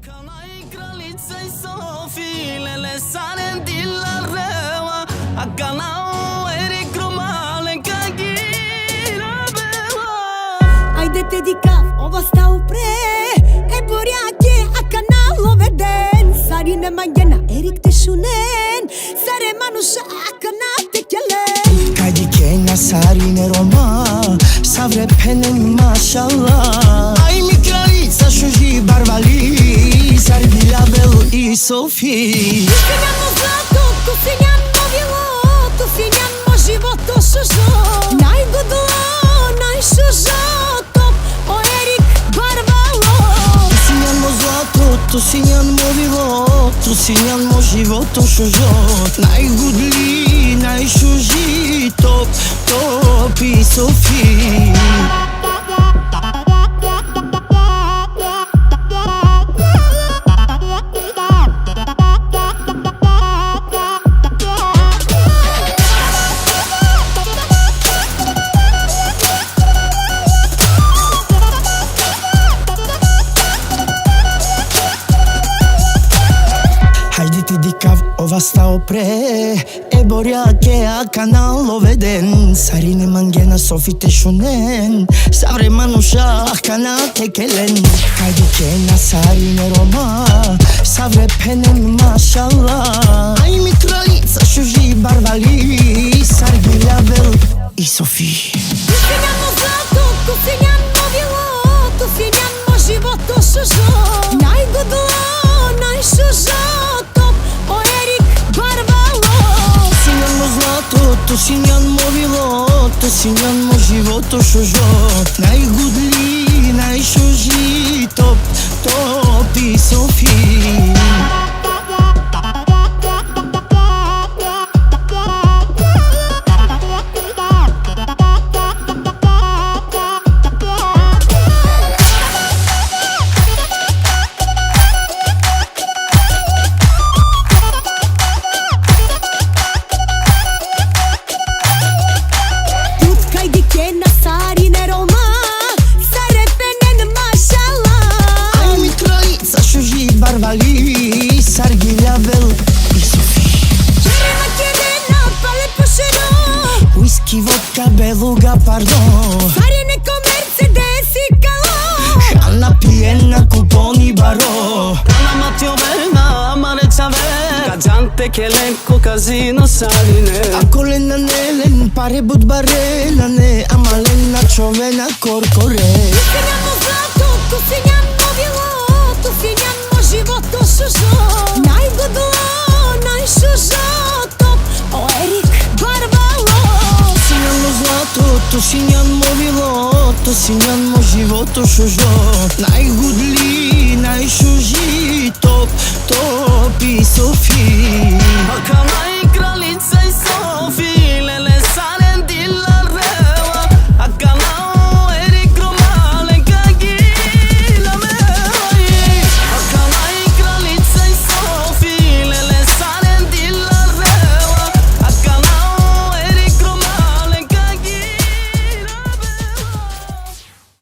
Hakan'a kralica i Sofii, lele sare dilla rewa. Hakan'a eri kromale ka gira bewa. Ajde te dikav, ova sta u pre. E borjake, Hakan'a loveden. Sarine manjena, erik te shunen. Sare manusha, Hakan'a te kelen. Kajdi kena sarine Roma, sa vrepenen mashallah. Aj mi kraljica šuži barvali, Sargila Belu i Sofiji. Tu si njamo zlato, tu si njamo vilo, tu si njamo životo šužo. Najgodlo, najšužo, top, o Erik barvalo. Tu si njamo zlato, tu si njamo vilo, tu si njamo životo šužot. Najgudli, najšuži, top, top i Sofiji. Hajde ti dikav, ova sta o pre. E borjake, Hakan'a loveden. Sarine mangena, Sofi te shunen. Savre manusha, Hakan'a te kelen. Kajdi kena sarine Roma, savre penen mashallah. Aj mi kraljica šuži barvali, Sargila Belu i Sofiji. Tu si njamo zlato, tu si njamo vilo, tu si njamo životo šužo. Najgodlo, najšužo, top, o Erik barvalo. Tu si njamo zlato, tu si njamo vilo, tu si njamo životo šužot. Najgudli, najšuži, top, top i Sofiji. Kena sarine Roma, sare penen mashallah. Aj mi kraljica šuži barvali, Sargila Belu i Sofiji. Žerema kjedena, pale pušeno. Whisky, vodka, beluga, pardon. Sarine ko Mercedes i kalo. Hrana pijena, kuponi baro. Kana Matyovena, amare çave. Kajante kelen ko kazino sarine. Ako lena nelen, pare bud barenane. Ama lena čovena korkore. Tu si njamo zlato, tu si njamo vilo, tu si njamo životo šužo. Najgodlo, najšužo, top, o Erik barvalo. Tu si njamo zlato, tu si njamo vilo, tu si njamo životo šužot. Najgudli, najšuži, top, top i Sofiji. Hakan'a kralica